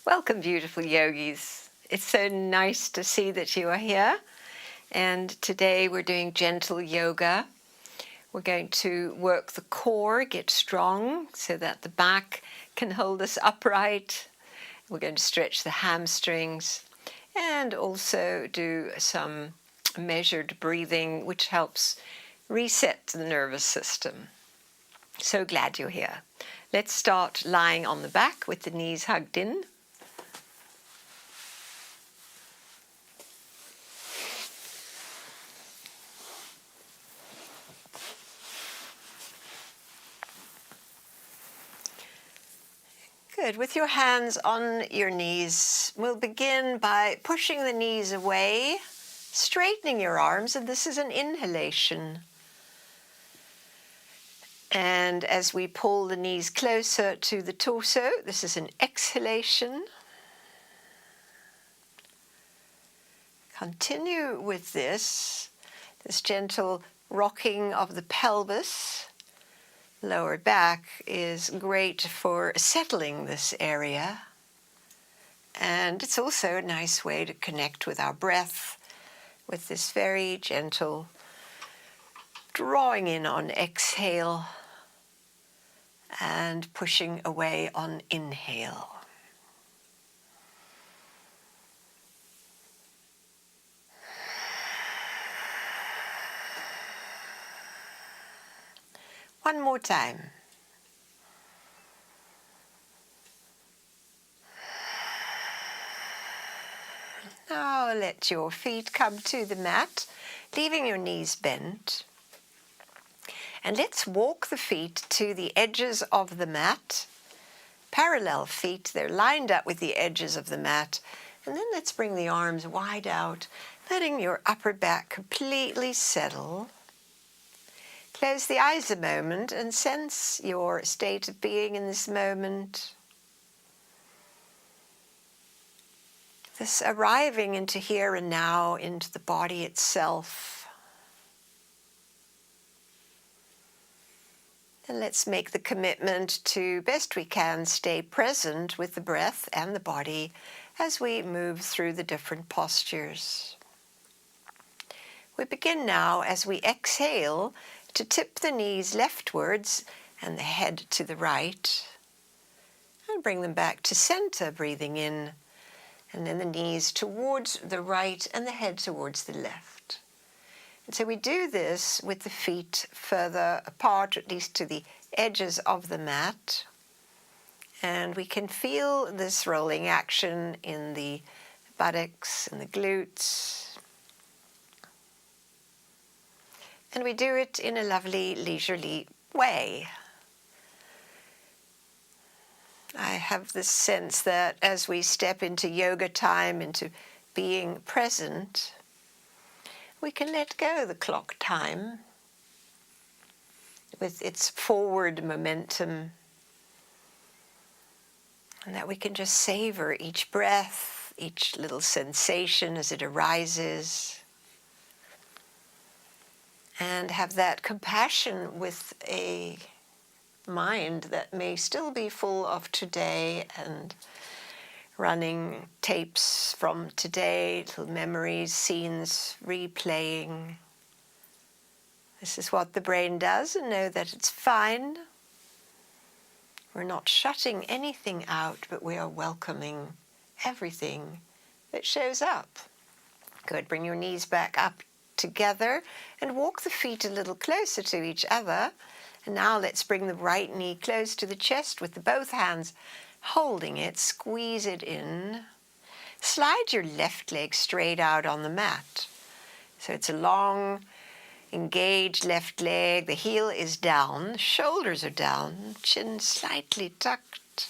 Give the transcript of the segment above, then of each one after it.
Welcome, beautiful yogis. It's so nice to see that you are here. And today we're doing gentle yoga. We're going to work the core, get strong so that the back can hold us upright. We're going to stretch the hamstrings and also do some measured breathing, which helps reset the nervous system. So glad you're here. Let's start lying on the back with the knees hugged in. Good. With your hands on your knees, we'll begin by pushing the knees away, straightening your arms, and this is an inhalation. And as we pull the knees closer to the torso, this is an exhalation. Continue with this gentle rocking of the pelvis. Lower back is great for settling this area, and it's also a nice way to connect with our breath with this very gentle drawing in on exhale and pushing away on inhale. One more time. Now let your feet come to the mat, leaving your knees bent. And let's walk the feet to the edges of the mat. Parallel feet, they're lined up with the edges of the mat. And then let's bring the arms wide out, letting your upper back completely settle. Close the eyes a moment and sense your state of being in this moment. This arriving into here and now, into the body itself. And let's make the commitment to, best we can, stay present with the breath and the body as we move through the different postures. We begin now, as we exhale, to tip the knees leftwards and the head to the right, and bring them back to center, breathing in, and then the knees towards the right and the head towards the left. And so we do this with the feet further apart, at least to the edges of the mat, and we can feel this rolling action in the buttocks and the glutes. And we do it in a lovely, leisurely way. I have this sense that as we step into yoga time, into being present, we can let go the clock time with its forward momentum, and that we can just savor each breath, each little sensation as it arises, and have that compassion with a mind that may still be full of today and running tapes from today, little memories, scenes replaying. This is what the brain does, and know that it's fine. We're not shutting anything out, but we are welcoming everything that shows up. Good. Bring your knees back up together and walk the feet a little closer to each other. And now let's bring the right knee close to the chest with both hands holding it. Squeeze it in. Slide your left leg straight out on the mat. So it's a long, engaged left leg. The heel is down, the shoulders are down, chin slightly tucked.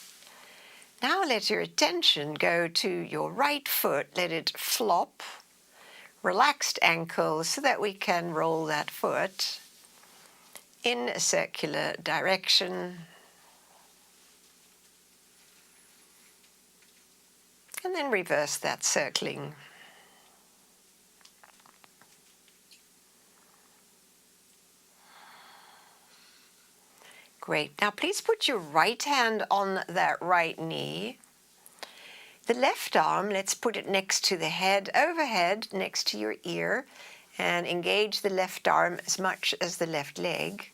Now let your attention go to your right foot. Let it flop. Relaxed ankle so that we can roll that foot in a circular direction. And then reverse that circling. Great. Now please put your right hand on that right knee The left arm, let's put it next to the head, overhead, next to your ear, and engage the left arm as much as the left leg.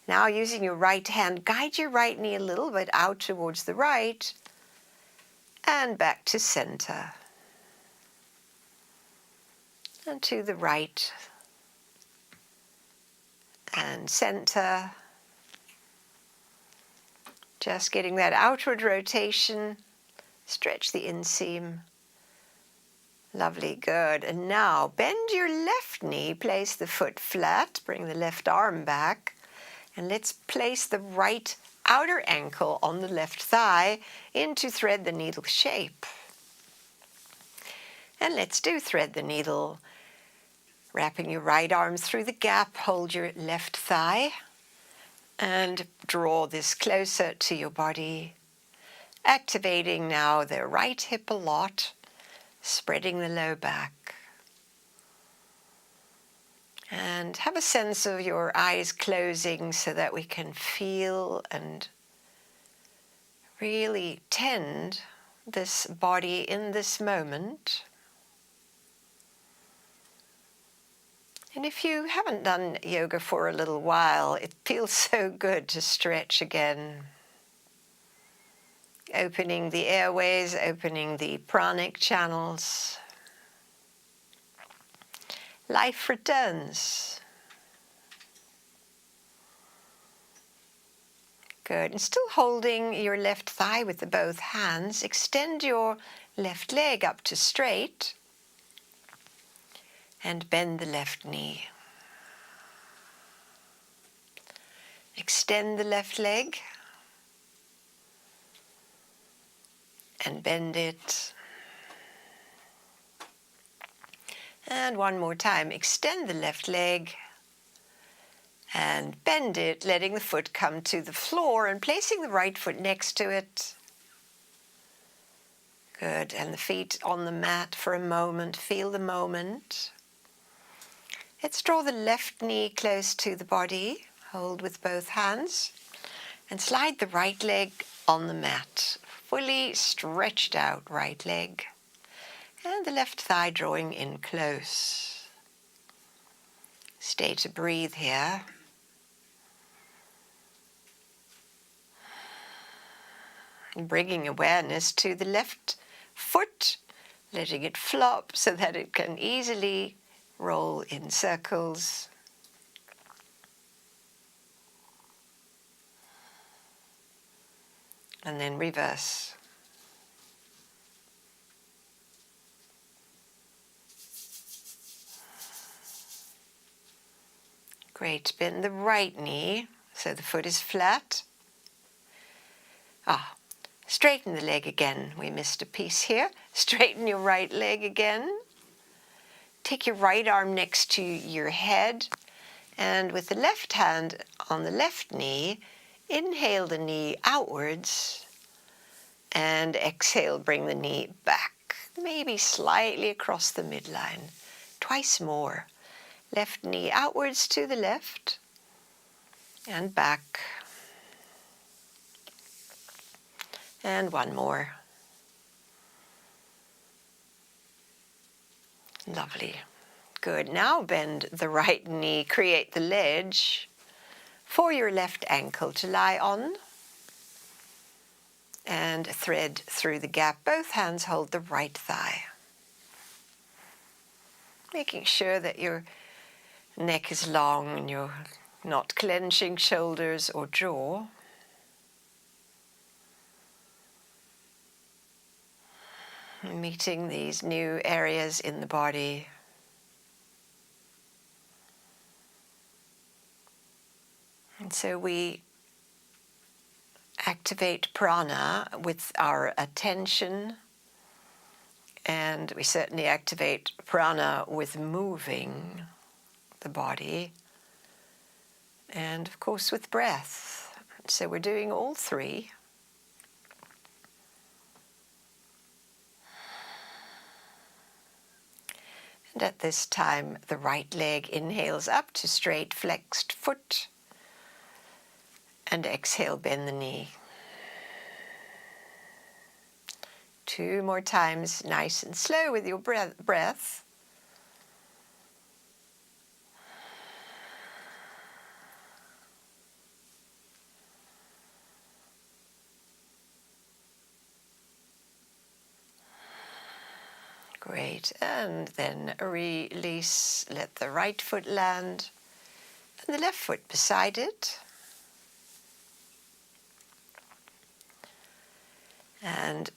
Now, using your right hand, guide your right knee a little bit out towards the right, and back to center. And to the right, and center. Just getting that outward rotation. Stretch the inseam. Lovely, good. And now bend your left knee, place the foot flat, bring the left arm back, and let's place the right outer ankle on the left thigh into thread the needle shape. And let's do thread the needle. Wrapping your right arm through the gap, hold your left thigh and draw this closer to your body. Activating now the right hip a lot, spreading the low back. And have a sense of your eyes closing so that we can feel and really tend this body in this moment. And if you haven't done yoga for a little while, it feels so good to stretch again. Opening the airways, opening the pranic channels. Life returns. Good. And still holding your left thigh with the both hands, extend your left leg up to straight and bend the left knee. Extend the left leg and bend it. And one more time, extend the left leg and bend it, letting the foot come to the floor and placing the right foot next to it. Good, and the feet on the mat for a moment. Feel the moment. Let's draw the left knee close to the body. Hold with both hands and slide the right leg on the mat. Fully stretched out right leg. And the left thigh drawing in close. Stay to breathe here. Bringing awareness to the left foot, letting it flop so that it can easily roll in circles. And then reverse. Great. Bend the right knee so the foot is flat. Straighten the leg again. We missed a piece here. Straighten your right leg again. Take your right arm next to your head, and with the left hand on the left knee, inhale the knee outwards, and exhale, bring the knee back, maybe slightly across the midline. Twice more. Left knee outwards to the left, and back. And one more. Lovely. Good. Now bend the right knee, create the ledge for your left ankle to lie on. And thread through the gap. Both hands hold the right thigh. Making sure that your neck is long and you're not clenching shoulders or jaw. Meeting these new areas in the body. And so we activate prana with our attention, and we certainly activate prana with moving the body, and of course with breath. So we're doing all three. And at this time, the right leg inhales up to straight flexed foot, and exhale, bend the knee. 2 more times, nice and slow with your breath. Great, and then release, let the right foot land and the left foot beside it. And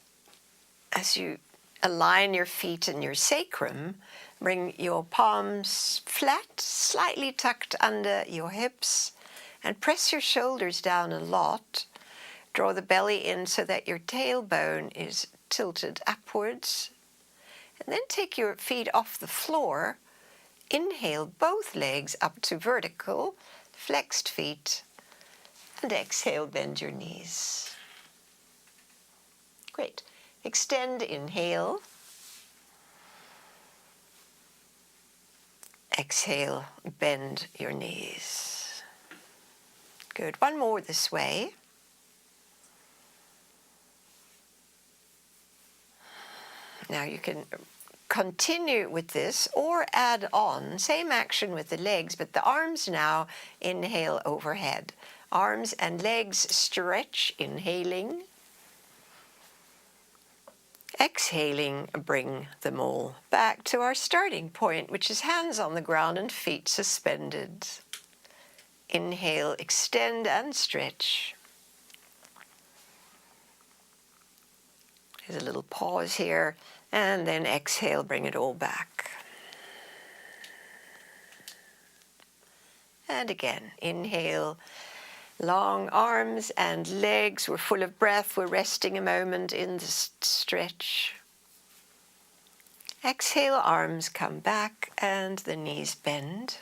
as you align your feet and your sacrum, bring your palms flat, slightly tucked under your hips, and press your shoulders down a lot. Draw the belly in so that your tailbone is tilted upwards. And then take your feet off the floor. Inhale both legs up to vertical, flexed feet, and exhale, bend your knees. Great. Extend, inhale. Exhale, bend your knees. Good. One more this way. Now you can continue with this or add on, same action with the legs, but the arms now, inhale overhead. Arms and legs stretch, inhaling. Exhaling, bring them all back to our starting point, which is hands on the ground and feet suspended. Inhale, extend and stretch. There's a little pause here, and then exhale, bring it all back. And again, inhale, long arms and legs. We're full of breath. We're resting a moment in the stretch. Exhale, arms come back and the knees bend.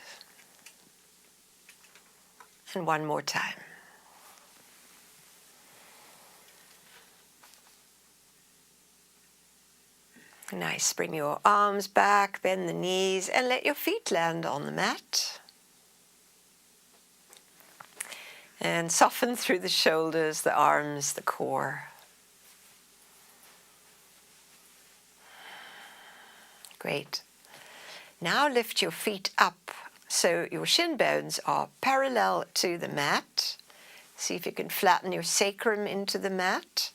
And one more time. Nice. Bring your arms back, bend the knees, and let your feet land on the mat. And soften through the shoulders, the arms, the core. Great. Now lift your feet up so your shin bones are parallel to the mat. See if you can flatten your sacrum into the mat.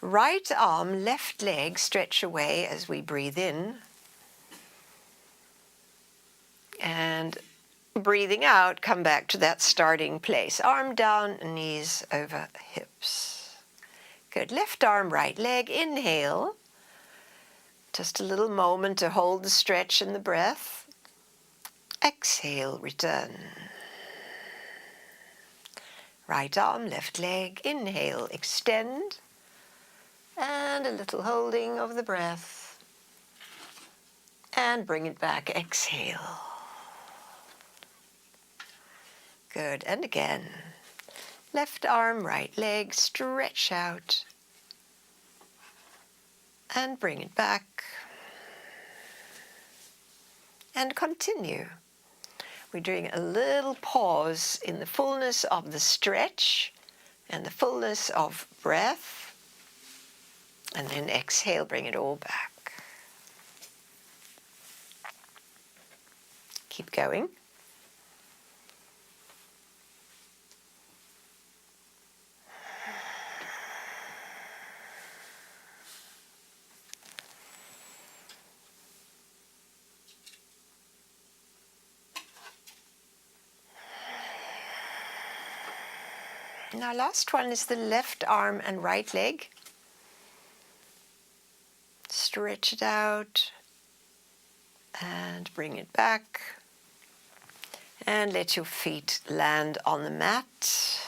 Right arm, left leg, stretch away as we breathe in. And breathing out, come back to that starting place. Arm down, knees over hips. Good. Left arm, right leg. Inhale. Just a little moment to hold the stretch and the breath. Exhale, return. Right arm, left leg. Inhale, extend. And a little holding of the breath. And bring it back. Exhale. Good. And again. Left arm, right leg. Stretch out. And bring it back. And continue. We're doing a little pause in the fullness of the stretch and the fullness of breath. And then exhale, bring it all back. Keep going. Now last one is the left arm and right leg. Stretch it out and bring it back. And let your feet land on the mat.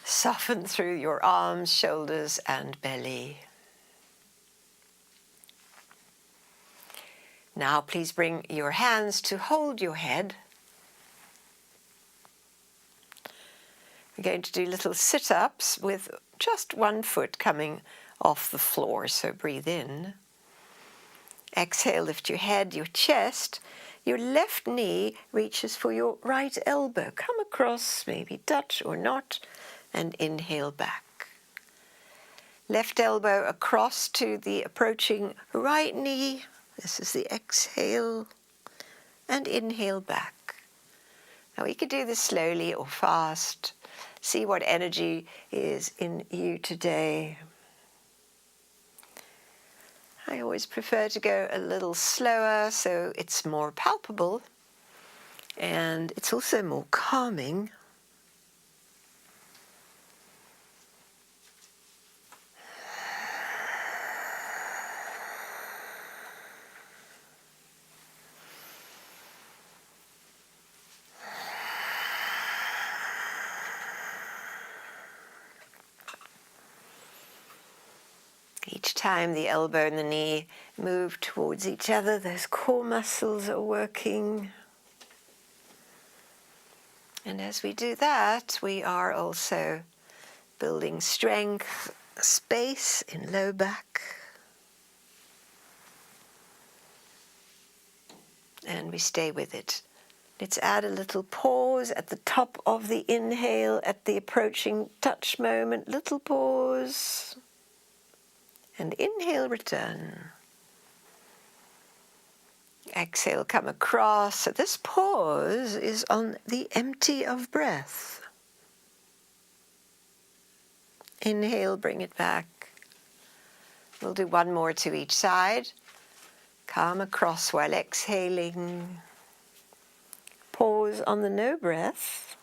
Soften through your arms, shoulders, and belly. Now please bring your hands to hold your head. We're going to do little sit-ups with just one foot coming off the floor, so breathe in. Exhale, lift your head, your chest. Your left knee reaches for your right elbow. Come across, maybe touch or not, and inhale back. Left elbow across to the approaching right knee. This is the exhale. And inhale back. Now we could do this slowly or fast. See what energy is in you today. I always prefer to go a little slower so it's more palpable and it's also more calming. Each time the elbow and the knee move towards each other, those core muscles are working. And as we do that, we are also building strength, space in low back. And we stay with it. Let's add a little pause at the top of the inhale at the approaching touch moment. Little pause. And inhale, return. Exhale, come across. So this pause is on the empty of breath. Inhale, bring it back. We'll do one more to each side. Come across while exhaling. Pause on the no breath.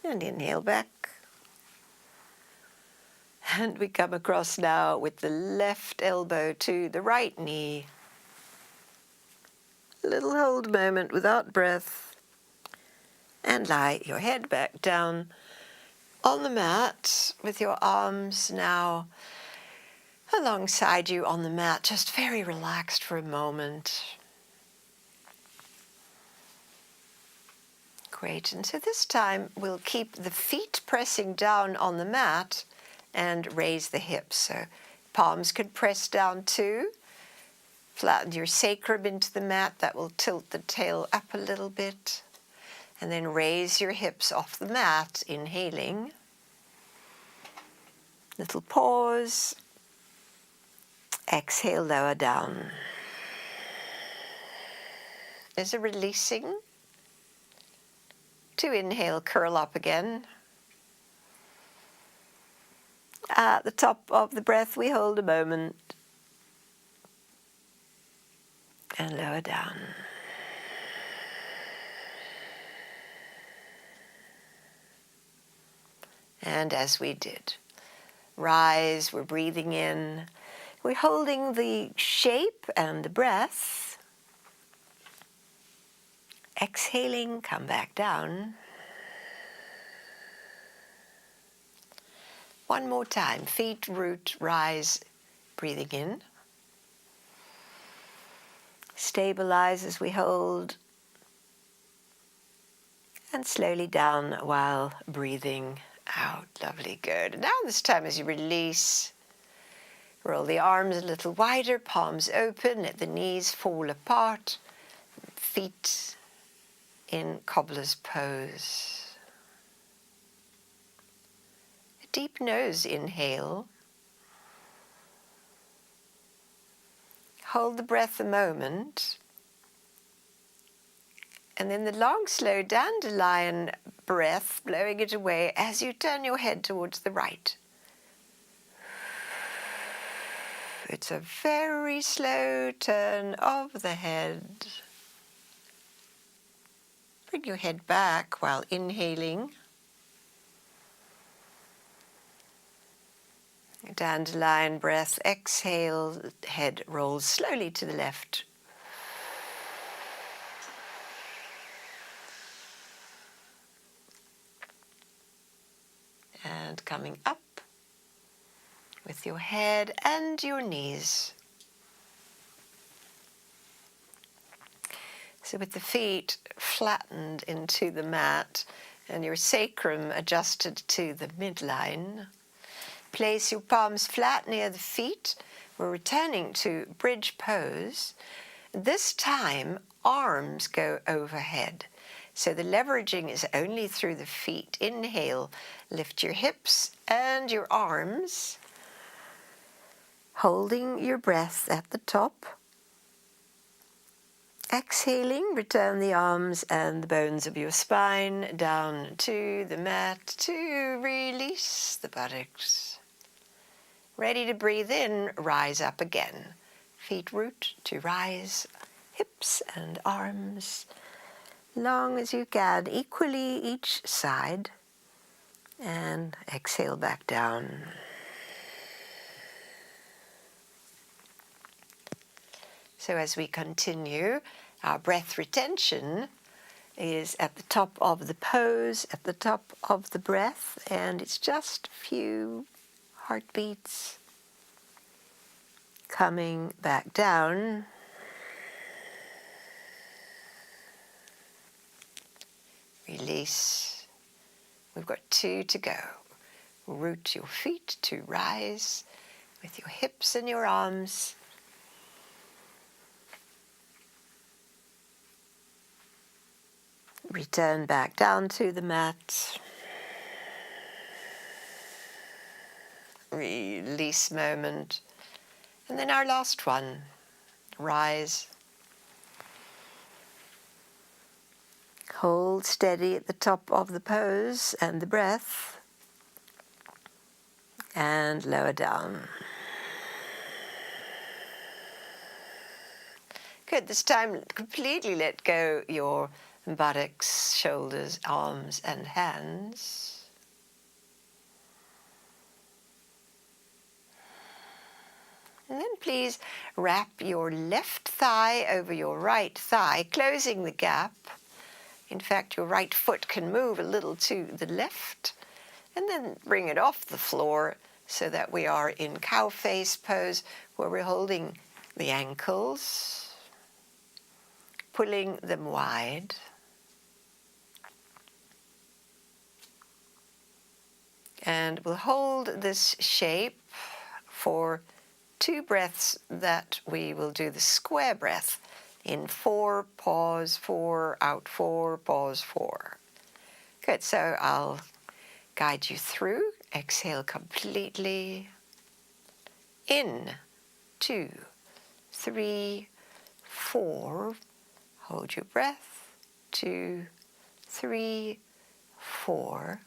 And inhale back. And we come across now with the left elbow to the right knee. A little hold moment without breath. And lie your head back down on the mat with your arms now alongside you on the mat, just very relaxed for a moment. Great. And so this time we'll keep the feet pressing down on the mat and raise the hips. So palms could press down too. Flatten your sacrum into the mat. That will tilt the tail up a little bit. And then raise your hips off the mat, inhaling. Little pause. Exhale, lower down. As a releasing. To inhale, curl up again. At the top of the breath, we hold a moment. And lower down. And as we did, rise, we're breathing in. We're holding the shape and the breath. Exhaling, come back down. One more time, feet, root, rise, breathing in. Stabilize as we hold. And slowly down while breathing out. Lovely, good. And now this time as you release, roll the arms a little wider, palms open, let the knees fall apart, feet in cobbler's pose. Deep nose inhale. Hold the breath a moment. And then the long, slow dandelion breath, blowing it away as you turn your head towards the right. It's a very slow turn of the head. Bring your head back while inhaling. Dandelion breath, exhale, head rolls slowly to the left. And coming up with your head and your knees. So with the feet flattened into the mat and your sacrum adjusted to the midline, place your palms flat near the feet. We're returning to bridge pose. This time, arms go overhead. So the leveraging is only through the feet. Inhale, lift your hips and your arms, holding your breath at the top. Exhaling, return the arms and the bones of your spine down to the mat to release the buttocks. Ready to breathe in, rise up again. Feet root to rise, hips and arms long as you can, equally each side. And exhale back down. So as we continue, our breath retention is at the top of the pose, at the top of the breath, and it's just a few heartbeats. Coming back down. Release. We've got 2 to go. Root your feet to rise with your hips and your arms. Return back down to the mat. Release moment. And then our last one. Rise. Hold steady at the top of the pose and the breath. And lower down. Good. This time, completely let go your buttocks, shoulders, arms, and hands. And then please wrap your left thigh over your right thigh, closing the gap. In fact, your right foot can move a little to the left, and then bring it off the floor so that we are in cow face pose, where we're holding the ankles, pulling them wide. And we'll hold this shape for 2 breaths that we will do the square breath. In 4, pause, 4, out 4, pause 4. Good, so I'll guide you through. Exhale completely. In, 2, 3, 4. Hold your breath. 2, 3, 4.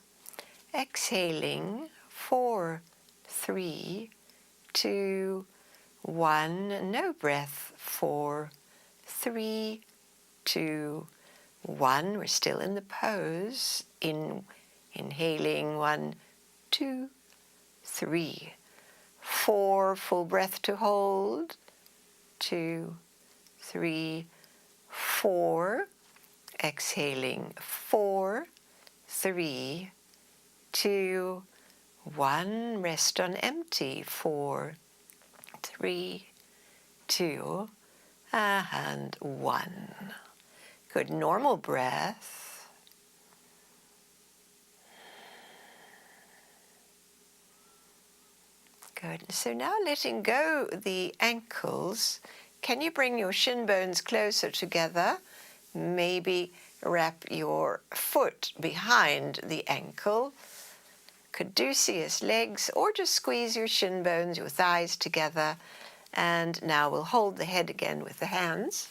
Exhaling, 4, 3, 2, 1. No breath. 4, 3, 2, 1. We're still in the pose. Inhaling, 1, 2, 3, 4. Full breath to hold. 2, 3, 4. Exhaling, 4, 3, 2, 1. Rest on empty. 4, 3, 2, and 1. Good. Normal breath. Good. So now letting go the ankles, can you bring your shin bones closer together? Maybe wrap your foot behind the ankle. Caduceus legs, or just squeeze your shin bones, your thighs together. And now we'll hold the head again with the hands.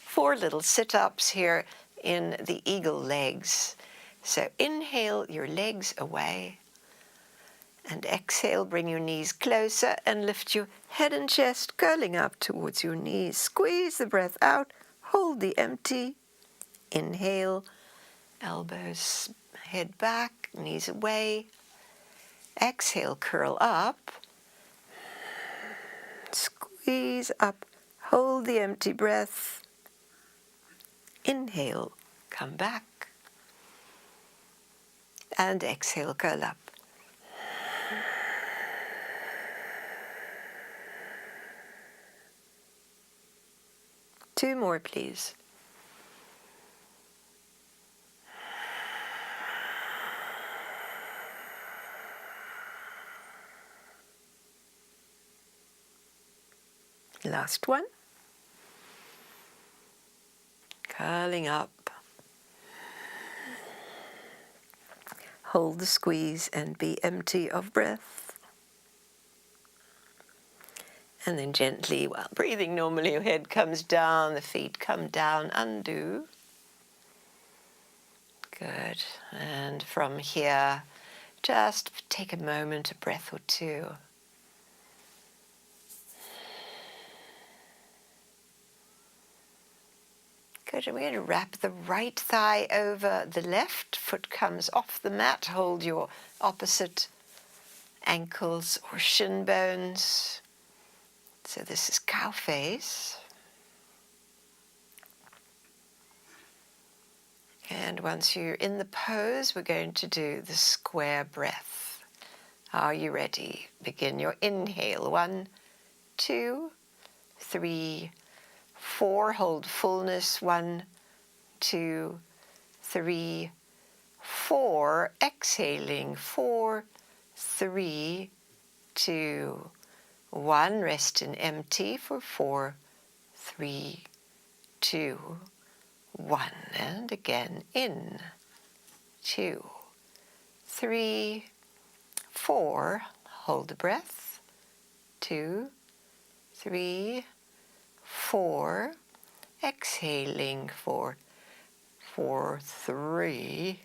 4 little sit-ups here in the eagle legs. So inhale your legs away. And exhale, bring your knees closer and lift your head and chest curling up towards your knees. Squeeze the breath out. Hold the empty. Inhale, elbows, head back, knees away. Exhale, curl up. Squeeze up. Hold the empty breath. Inhale, come back. And exhale, curl up. Two more, please. Last one. curling up. Hold the squeeze and be empty of breath. And then gently, while breathing normally, your head comes down, the feet come down, undo. Good. And from here, just take a moment, a breath or two. Good, and we're going to wrap the right thigh over the left. Foot comes off the mat. Hold your opposite ankles or shin bones. So this is cow face. And once you're in the pose, we're going to do the square breath. Are you ready? Begin your inhale. 1, 2, 3, 4. Hold fullness. 1, 2, 3, 4. Exhaling. 4, 3, 2, 1. Rest in empty for 4, 3, 2, 1. And again, in. 2, 3, 4. Hold the breath. 2, 3, 4. Exhaling for 4, 3,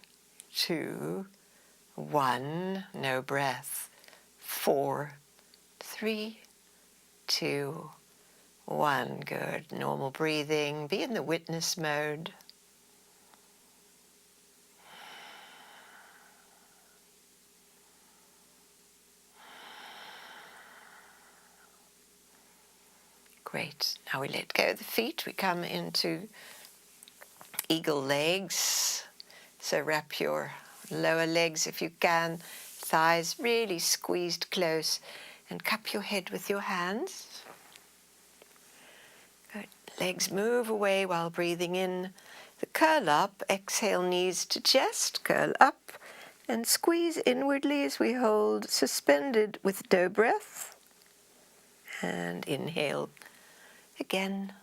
2, 1. No breath. 4, 3, 2, 1. Good. Normal breathing. Be in the witness mode. Great. Now we let go of the feet. We come into eagle legs. So wrap your lower legs if you can. Thighs really squeezed close. And cup your head with your hands. Good. Legs move away while breathing in. The curl up. Exhale, knees to chest. Curl up. And squeeze inwardly as we hold suspended with doe breath. And inhale. Again,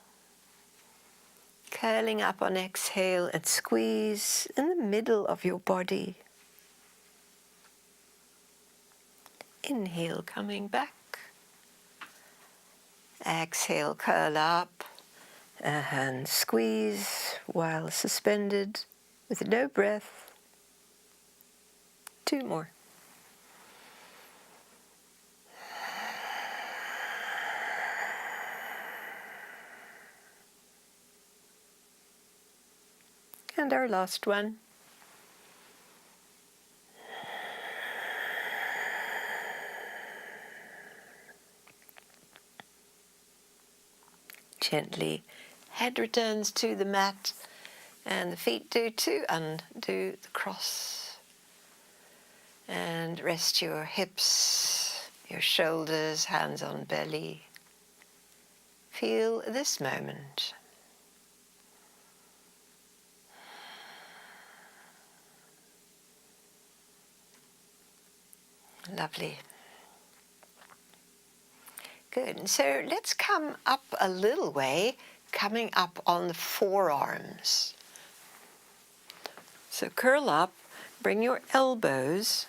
curling up on exhale and squeeze in the middle of your body. Inhale, coming back. Exhale, curl up and squeeze while suspended with no breath. 2 more. And our last one. Gently, head returns to the mat and the feet do too. Undo the cross. And rest your hips, your shoulders, hands on belly. Feel this moment. Lovely. Good. And so let's come up a little way, coming up on the forearms. So curl up, bring your elbows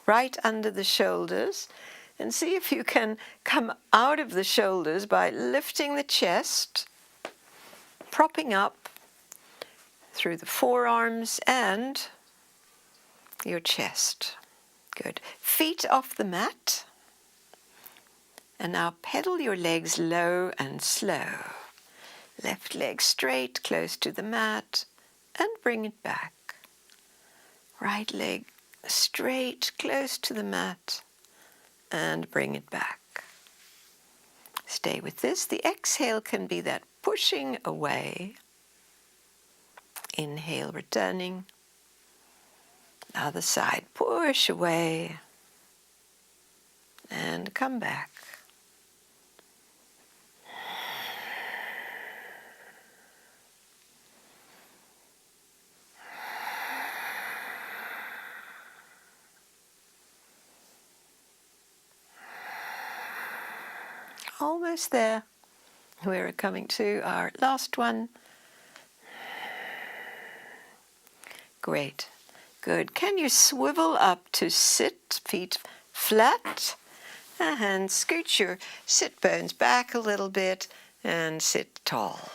right under the shoulders, and see if you can come out of the shoulders by lifting the chest, propping up through the forearms and your chest. Good. Feet off the mat. And now pedal your legs low and slow. Left leg straight, close to the mat, and bring it back. Right leg straight, close to the mat, and bring it back. Stay with this. The exhale can be that pushing away. Inhale, returning. Other side, push away, and come back. Almost there. We're coming to our last one. Great. Good. Can you swivel up to sit, feet flat? And scoot your sit bones back a little bit and sit tall.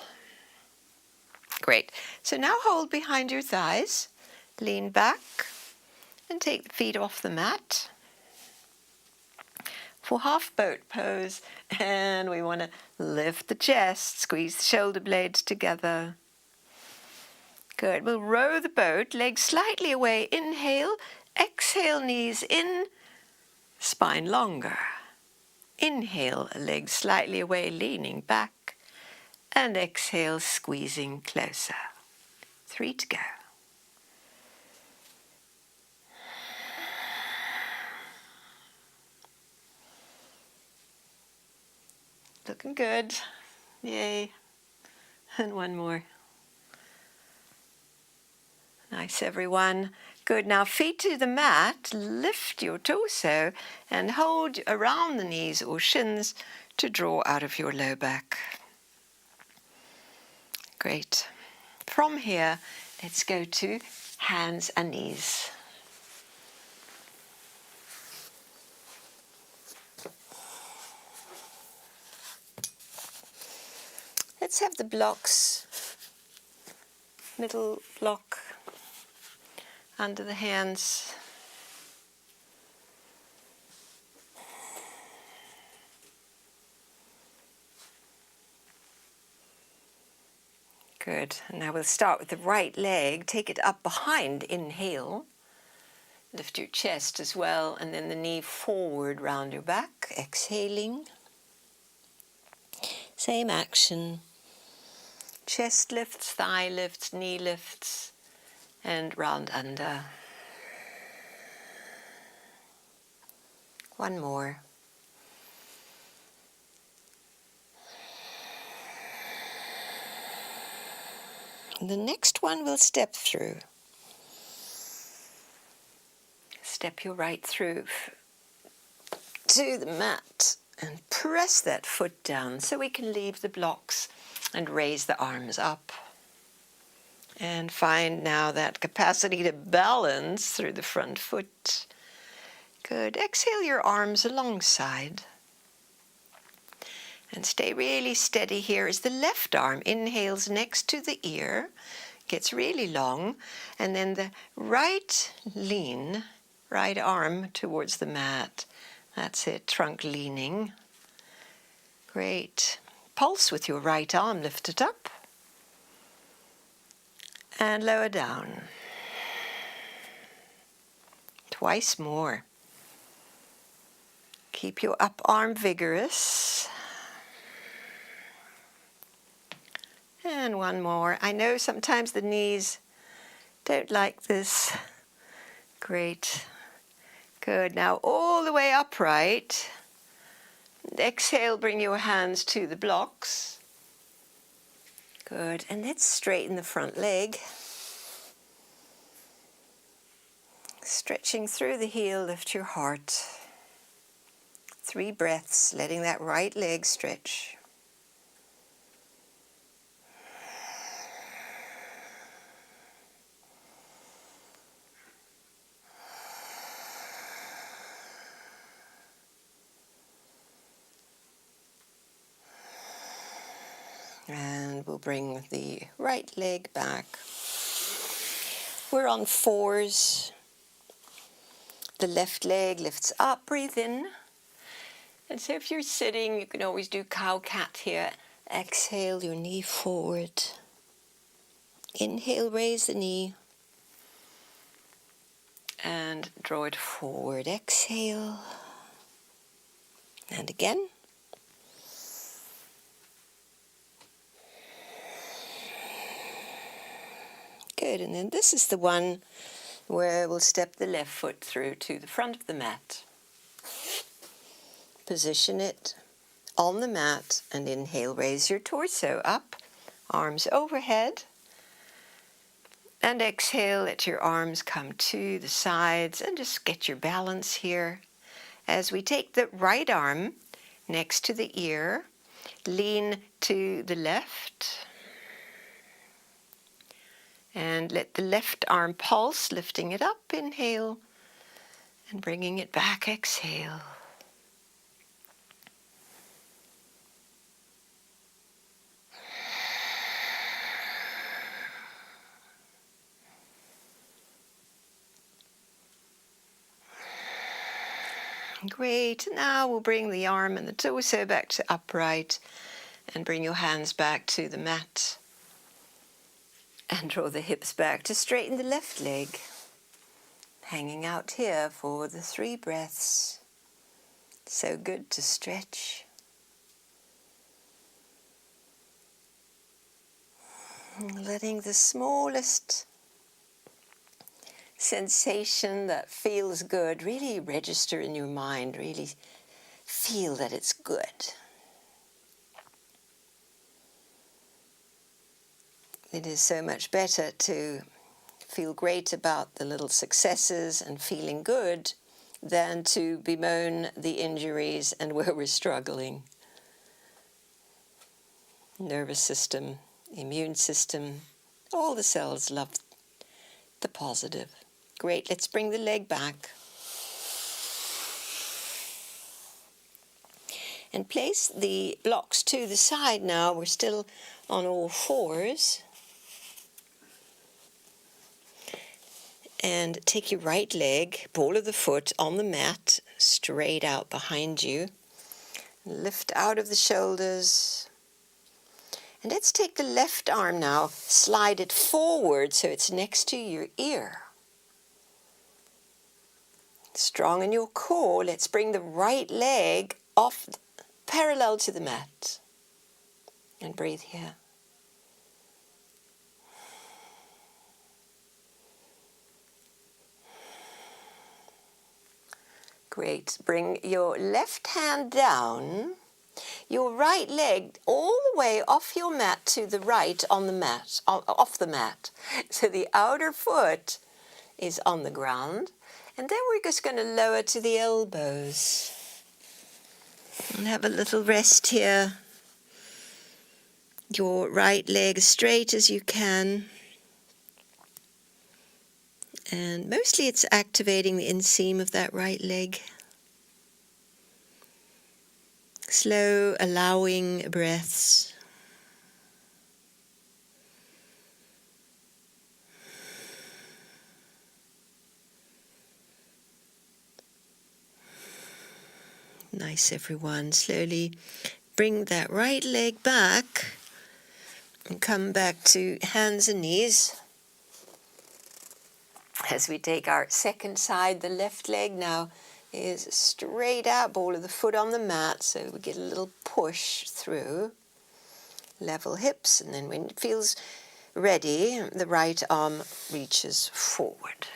Great. So now hold behind your thighs, lean back, and take the feet off the mat for half boat pose. And we want to lift the chest, squeeze the shoulder blades together. Good. We'll row the boat, legs slightly away. Inhale, exhale, knees in, spine longer. Inhale, legs slightly away, leaning back. And exhale, squeezing closer. 3 to go. Looking good. Yay. And one more. Nice, everyone. Good. Now feet to the mat. Lift your torso and hold around the knees or shins to draw out of your low back. Great. From here, let's go to hands and knees. Let's have the blocks, middle block under the hands. Good. And now we'll start with the right leg. Take it up behind. Inhale. Lift your chest as well, and then the knee forward round your back. Exhaling. Same action. Chest lifts, thigh lifts, knee lifts, and round under. One more. And the next one we'll step through. Step your right through to the mat and press that foot down so we can leave the blocks and raise the arms up. And find now that capacity to balance through the front foot. Good. Exhale your arms alongside. And stay really steady here as the left arm inhales next to the ear, gets really long, and then the right arm towards the mat. That's it, trunk leaning. Great. Pulse with your right arm, lift it up. And lower down. Twice more. Keep your up arm vigorous. And one more. I know sometimes the knees don't like this. Great. Good. Now all the way upright. Exhale, bring your hands to the blocks. Good. And let's straighten the front leg. Stretching through the heel, lift your heart. 3 breaths, letting that right leg stretch. And we'll bring the right leg back. We're on 4s. The left leg lifts up, breathe in. And so if you're sitting, you can always do cow-cat here. Exhale your knee forward. Inhale, raise the knee. And draw it forward. Exhale. And again. Good, and then this is the one where we'll step the left foot through to the front of the mat. Position it on the mat and inhale, raise your torso up, arms overhead. And exhale, let your arms come to the sides and just get your balance here. As we take the right arm next to the ear, lean to the left. And let the left arm pulse, lifting it up, inhale, and bringing it back, exhale. Great. Now we'll bring the arm and the torso back to upright and bring your hands back to the mat. And draw the hips back to straighten the left leg. Hanging out here for the 3 breaths. So good to stretch. Letting the smallest sensation that feels good really register in your mind, really feel that it's good. It is so much better to feel great about the little successes and feeling good than to bemoan the injuries and where we're struggling. Nervous system, immune system, all the cells love the positive. Great, let's bring the leg back. And place the blocks to the side now. We're still on all fours. And take your right leg, ball of the foot on the mat, straight out behind you. Lift out of the shoulders. And let's take the left arm now, slide it forward so it's next to your ear. Strong in your core, let's bring the right leg off, parallel to the mat. And breathe here. Great. Bring your left hand down, your right leg all the way off your mat to the right on the mat, off the mat. So the outer foot is on the ground. And then we're just going to lower to the elbows. And have a little rest here. Your right leg as straight as you can. And mostly it's activating the inseam of that right leg. Slow, allowing breaths. Nice, everyone. Slowly bring that right leg back and come back to hands and knees. As we take our second side, the left leg now is straight out, ball of the foot on the mat, so we get a little push through. Level hips, and then when it feels ready, the right arm reaches forward.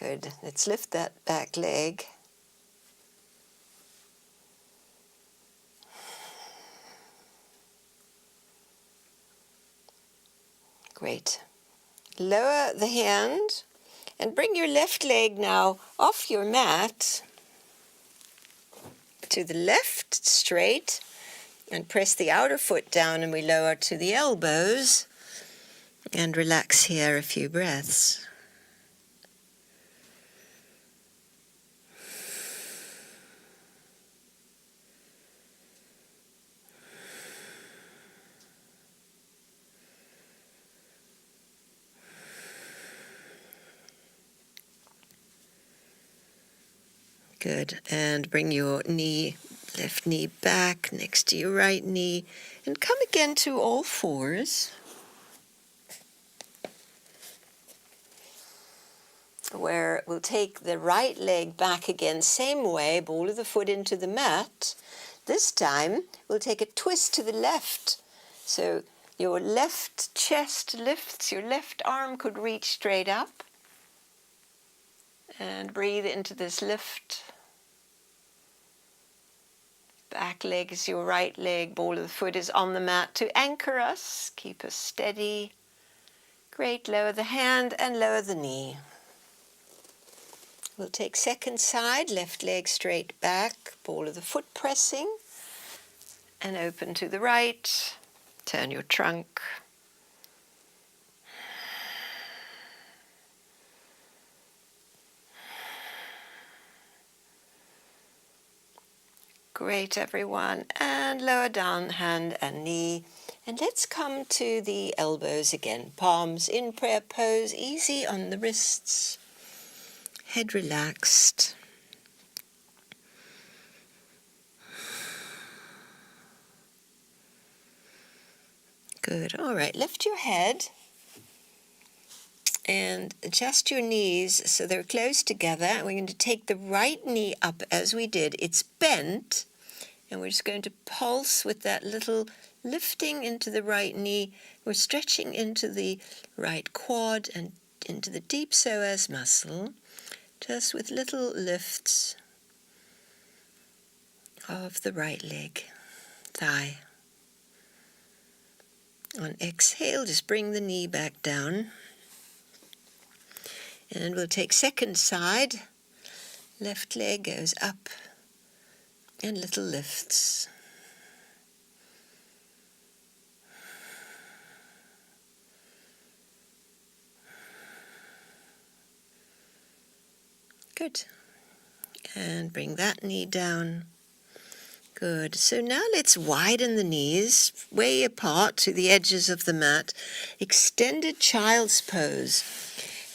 Good. Let's lift that back leg. Great. Lower the hand and bring your left leg now off your mat to the left, straight, and press the outer foot down, and we lower to the elbows and relax here a few breaths. Good. And bring your knee, left knee back next to your right knee, and come again to all fours. Where we'll take the right leg back again, same way, ball of the foot into the mat. This time we'll take a twist to the left. So your left chest lifts, your left arm could reach straight up. And breathe into this lift. Back leg is your right leg, ball of the foot is on the mat to anchor us, keep us steady. Great, lower the hand and lower the knee. We'll take second side, left leg straight back, ball of the foot pressing, and open to the right. Turn your trunk. Great, everyone. And lower down hand and knee. And let's come to the elbows again. Palms in prayer pose, easy on the wrists. Head relaxed. Good. All right, lift your head and adjust your knees so they're close together. And we're going to take the right knee up as we did. It's bent, and we're just going to pulse with that little lifting into the right knee. We're stretching into the right quad and into the deep psoas muscle, just with little lifts of the right leg, thigh. On exhale, just bring the knee back down. And we'll take second side. Left leg goes up and little lifts. Good. And bring that knee down. Good. So now let's widen the knees way apart to the edges of the mat. Extended child's pose.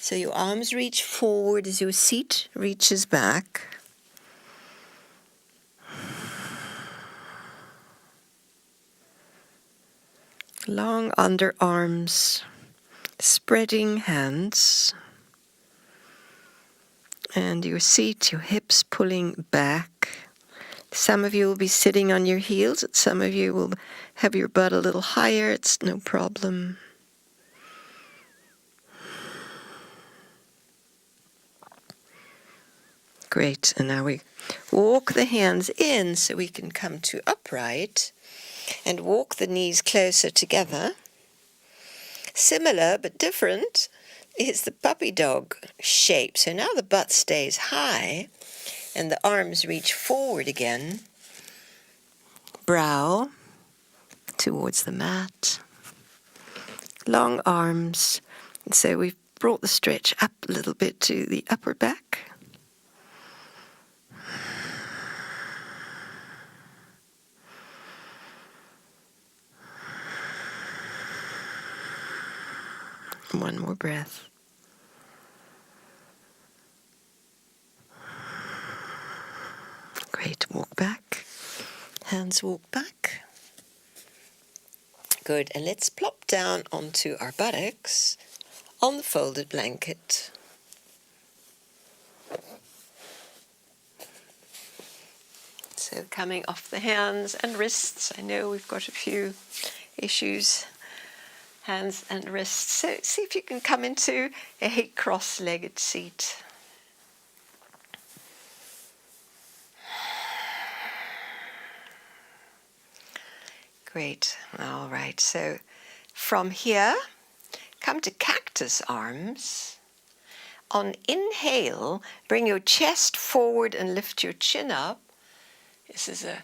So your arms reach forward as your seat reaches back. Long underarms, spreading hands. And your seat, your hips pulling back. Some of you will be sitting on your heels. Some of you will have your butt a little higher. It's no problem. Great. And now we walk the hands in so we can come to upright and walk the knees closer together. Similar but different is the puppy dog shape. So now the butt stays high and the arms reach forward again. Brow towards the mat. Long arms. And so we've brought the stretch up a little bit to the upper back. One more breath. Great. Walk back. Hands walk back. Good. And let's plop down onto our buttocks on the folded blanket. So coming off the hands and wrists. I know we've got a few issues. Hands and wrists. So see if you can come into a cross-legged seat. Great. All right. So from here, come to cactus arms. On inhale, bring your chest forward and lift your chin up. This is a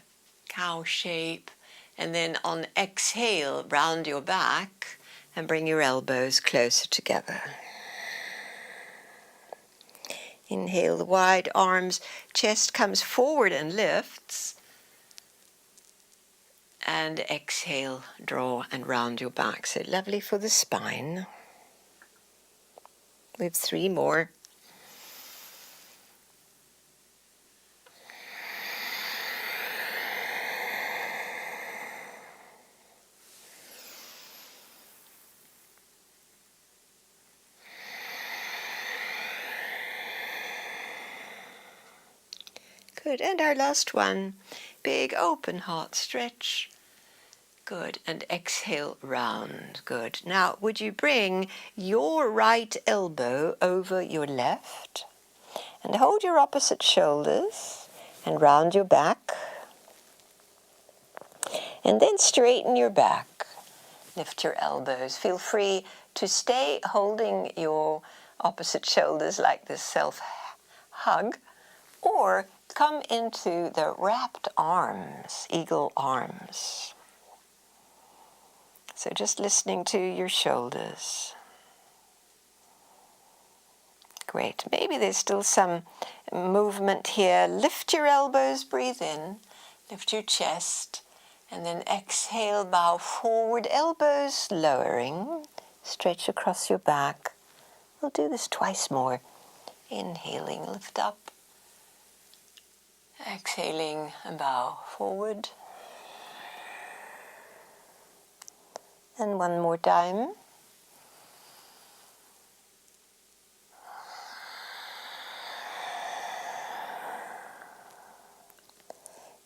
cow shape. And then on exhale, round your back and bring your elbows closer together. Inhale the wide arms, chest comes forward and lifts. And exhale, draw and round your back. So lovely for the spine. We have 3 more. Good, and our last one, big open heart stretch. Good, and exhale, round. Good. Now, would you bring your right elbow over your left and hold your opposite shoulders and round your back. And then straighten your back. Lift your elbows. Feel free to stay holding your opposite shoulders like this self-hug, or come into the wrapped arms, eagle arms. So just listening to your shoulders. Great. Maybe there's still some movement here. Lift your elbows, breathe in, lift your chest, and then exhale, bow forward, elbows lowering, stretch across your back. We'll do this twice more. Inhaling, lift up. Exhaling and bow forward. And one more time.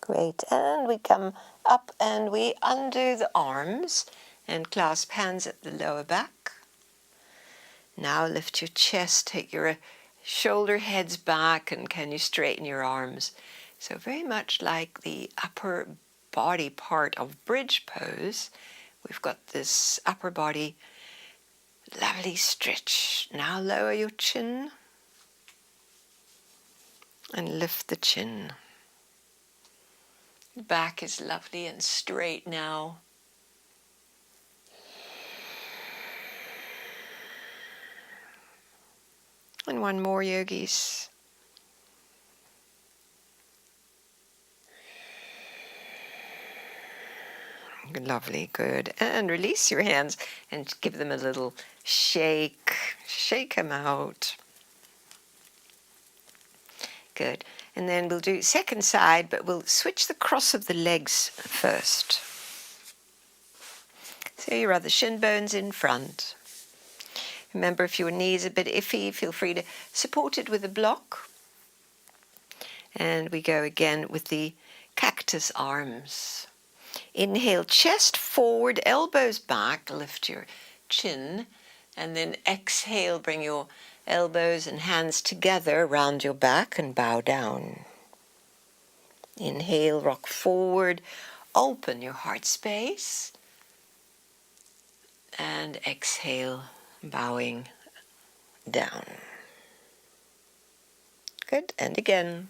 Great. And we come up and we undo the arms and clasp hands at the lower back. Now lift your chest, take your shoulder heads back, and can you straighten your arms? So very much like the upper body part of bridge pose, we've got this upper body lovely stretch. Now lower your chin and lift the chin. The back is lovely and straight now. And one more, yogis. Lovely, good. And release your hands and give them a little shake. Shake them out. Good. And then we'll do second side, but we'll switch the cross of the legs first. So you rub the shin bones in front. Remember, if your knee is a bit iffy, feel free to support it with a block. And we go again with the cactus arms. Inhale, chest forward, elbows back, lift your chin, and then exhale, bring your elbows and hands together around your back and bow down. Inhale, rock forward, open your heart space, and exhale, bowing down. Good, and again.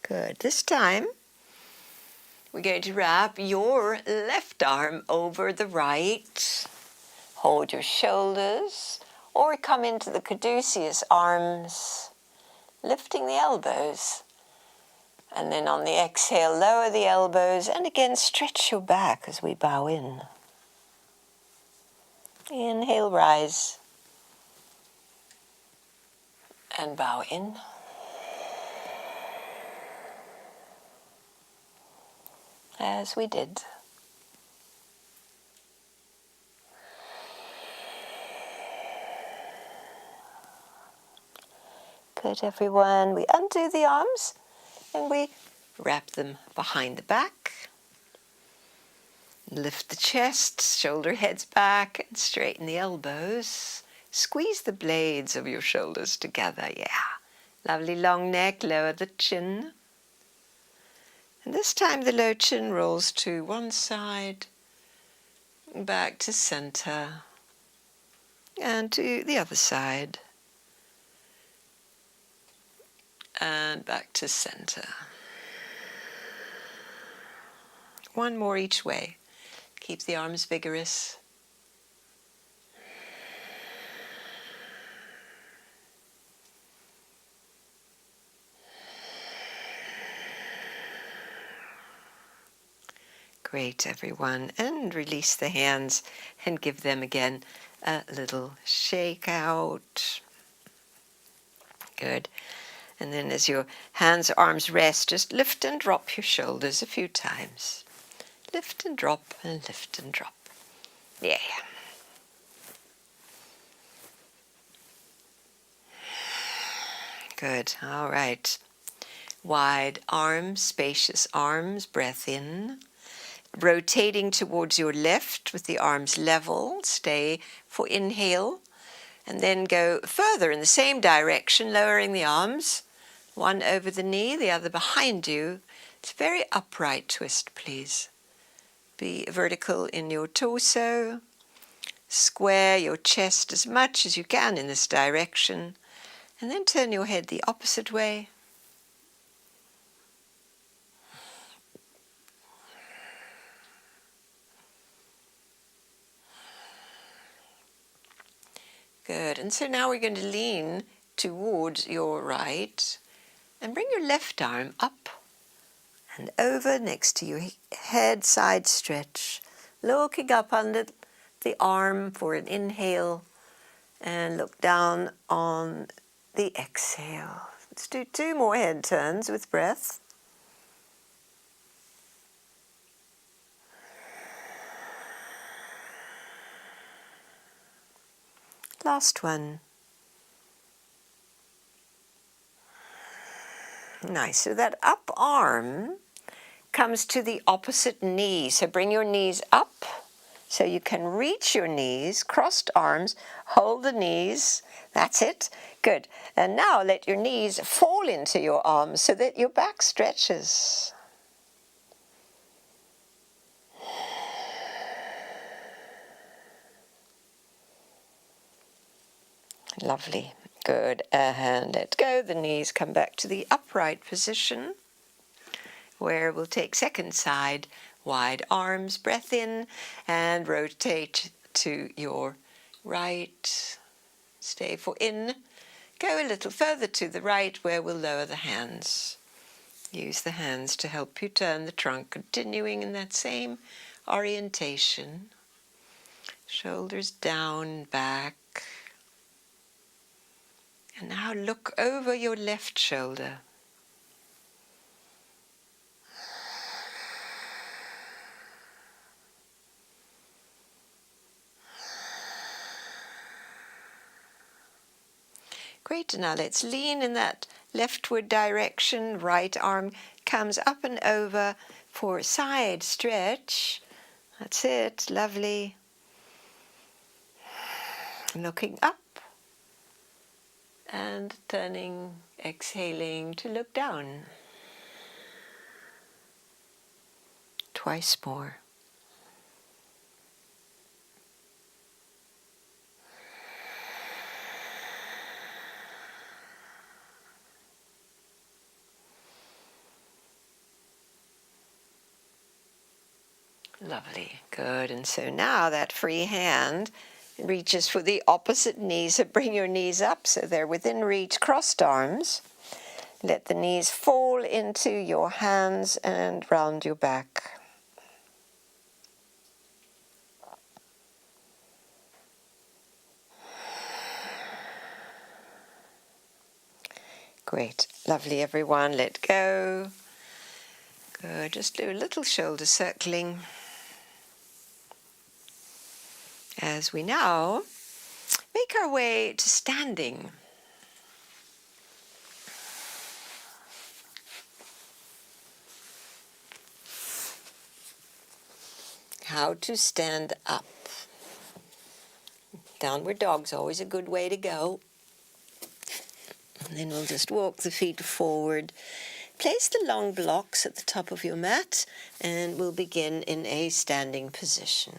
Good. This time, we're going to wrap your left arm over the right. Hold your shoulders, or come into the caduceus arms, lifting the elbows. And then on the exhale, lower the elbows, and again stretch your back as we bow in. Inhale, rise, and bow in. As we did. Good, everyone. We undo the arms and we wrap them behind the back. Lift the chest, shoulder heads back, and straighten the elbows. Squeeze the blades of your shoulders together, yeah. Lovely long neck, lower the chin. And this time the low chin rolls to one side, back to center, and to the other side, and back to center. One more each way. Keep the arms vigorous. Great, everyone. And release the hands and give them again a little shake out. Good. And then as your hands, arms rest, just lift and drop your shoulders a few times. Lift and drop and lift and drop. Yeah. Good. All right. Wide arms, spacious arms, breath in. Rotating towards your left with the arms level. Stay for inhale. And then go further in the same direction, lowering the arms One over the knee, the other behind you. It's a very upright twist, please. Be vertical in your torso. Square your chest as much as you can in this direction. And then turn your head the opposite way. Good. And so now we're going to lean towards your right and bring your left arm up and over next to your head, side stretch, looking up under the arm for an inhale and look down on the exhale. Let's do 2 more head turns with breath. Last one. Nice. So that up arm comes to the opposite knee. So bring your knees up so you can reach your knees, crossed arms, hold the knees. That's it. Good. And now let your knees fall into your arms so that your back stretches. Lovely. Good. And let go. The knees come back to the upright position where we'll take second side, wide arms, breath in, and rotate to your right. Stay for in. Go a little further to the right where we'll lower the hands. Use the hands to help you turn the trunk, continuing in that same orientation. Shoulders down, back. And now look over your left shoulder. Great, now let's lean in that leftward direction. Right arm comes up and over for side stretch. That's it, lovely. Looking up and turning, exhaling to look down. Twice more. Lovely, good. And so now that free hand reaches for the opposite knee, so bring your knees up so they're within reach, crossed arms. Let the knees fall into your hands and round your back. Great, lovely everyone, let go. Good, just do a little shoulder circling. As we now make our way to standing. How to stand up. Downward dog's always a good way to go. And then we'll just walk the feet forward. Place the long blocks at the top of your mat and we'll begin in a standing position.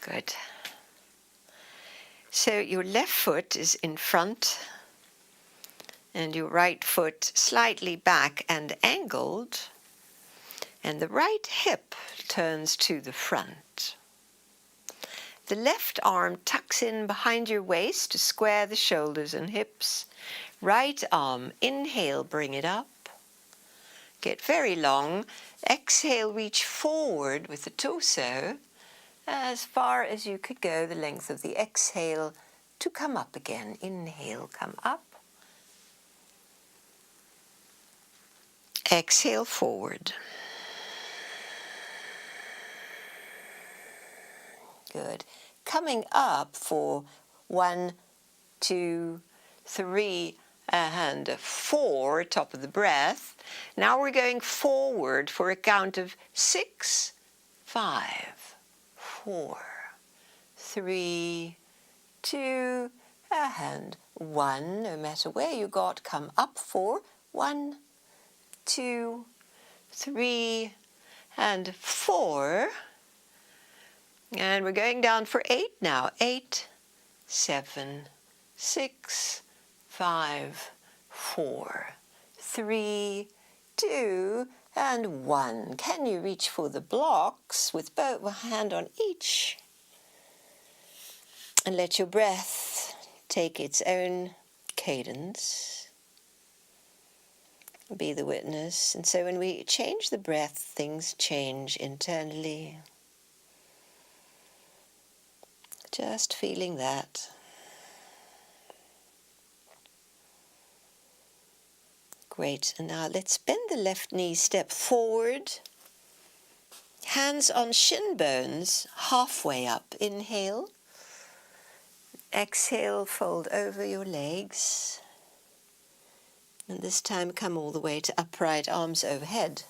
Good. So your left foot is in front and your right foot slightly back and angled, and the right hip turns to the front. The left arm tucks in behind your waist to square the shoulders and hips. Right arm, inhale, bring it up. Get very long. Exhale, reach forward with the torso as far as you could go, the length of the exhale, to come up again. Inhale, come up. Exhale, forward. Good. Coming up for 1, 2, 3, and 4, top of the breath. Now we're going forward for a count of 6, 5, 4, 3, 2, and 1. No matter where you got, come up 4. 1, 2, 3, and 4. And we're going down for 8 now. 8, 7, 6, 5, 4, 3, 2, and 1. Can you reach for the blocks with both a hand on each? And let your breath take its own cadence. Be the witness. And so when we change the breath, things change internally. Just feeling that. Great. And now let's bend the left knee, step forward. Hands on shin bones, halfway up. Inhale. Exhale, fold over your legs. And this time come all the way to upright, arms overhead.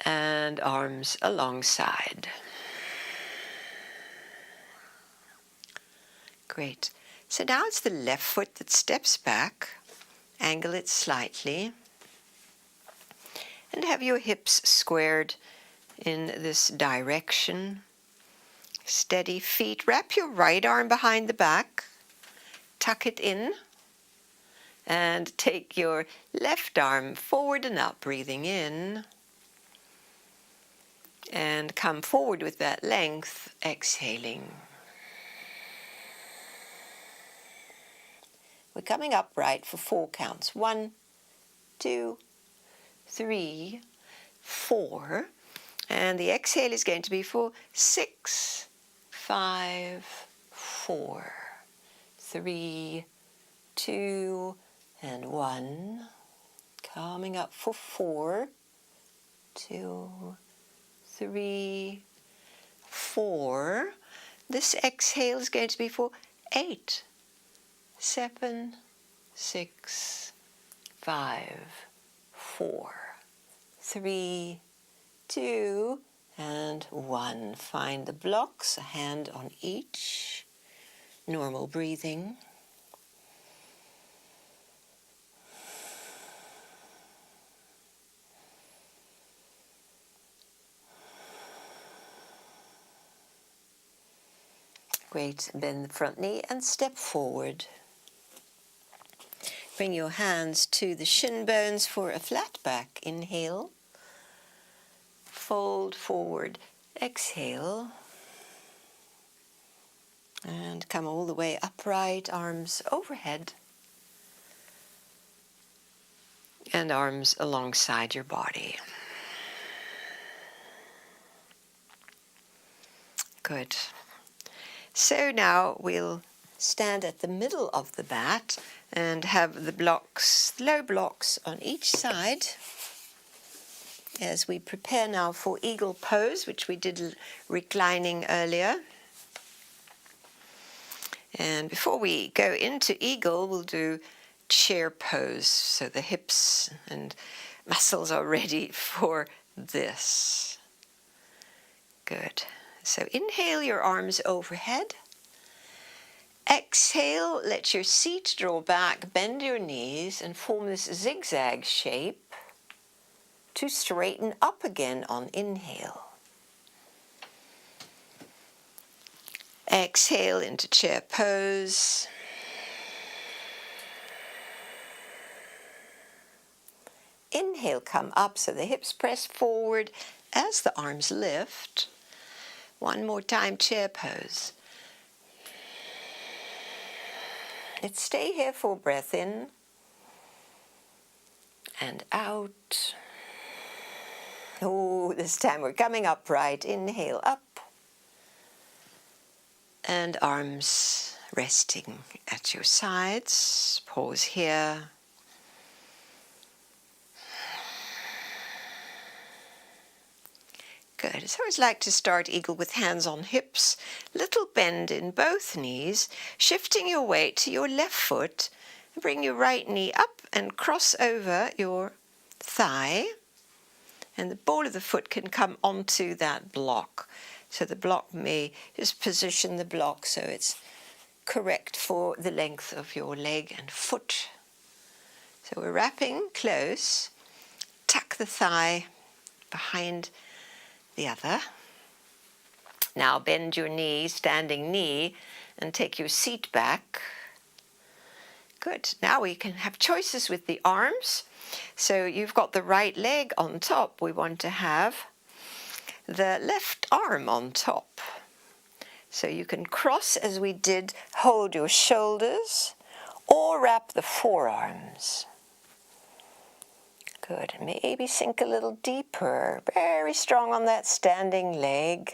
And arms alongside. Great. So now it's the left foot that steps back. Angle it slightly. And have your hips squared in this direction. Steady feet. Wrap your right arm behind the back. Tuck it in. And take your left arm forward and up, breathing in. And come forward with that length, exhaling. We're coming upright for 4 counts. 1, 2, 3, 4. And the exhale is going to be for 6, 5, 4, 3, 2, and 1. Coming up for 4, 2, 3, 4. This exhale is going to be for 8, 7, 6, 5, 4, 3, 2, and 1. Find the blocks, a hand on each. Normal breathing. Great. Bend the front knee and step forward. Bring your hands to the shin bones for a flat back. Inhale. Fold forward. Exhale. And come all the way upright, arms overhead. And arms alongside your body. Good. So now we'll stand at the middle of the mat and have the blocks, low blocks on each side as we prepare now for eagle pose, which we did reclining earlier. And before we go into eagle, we'll do chair pose, so the hips and muscles are ready for this. Good. So inhale, your arms overhead. Exhale, let your seat draw back, bend your knees, and form this zigzag shape to straighten up again on inhale. Exhale into chair pose. Inhale, come up so the hips press forward as the arms lift. One more time, chair pose. Let's stay here for breath in and out. Oh, this time we're coming upright. Inhale, up. And arms resting at your sides. Pause here. Good. So I always like to start eagle with hands on hips, little bend in both knees, shifting your weight to your left foot. Bring your right knee up and cross over your thigh. and the ball of the foot can come onto that block. So the block may just position the block so it's correct for the length of your leg and foot. So we're wrapping close. Tuck the thigh behind the other. Now bend your knee, standing knee, and take your seat back. Good. Now we can have choices with the arms. So you've got the right leg on top. We want to have the left arm on top. So you can cross as we did, hold your shoulders, or wrap the forearms. Good. Maybe sink a little deeper. Very strong on that standing leg.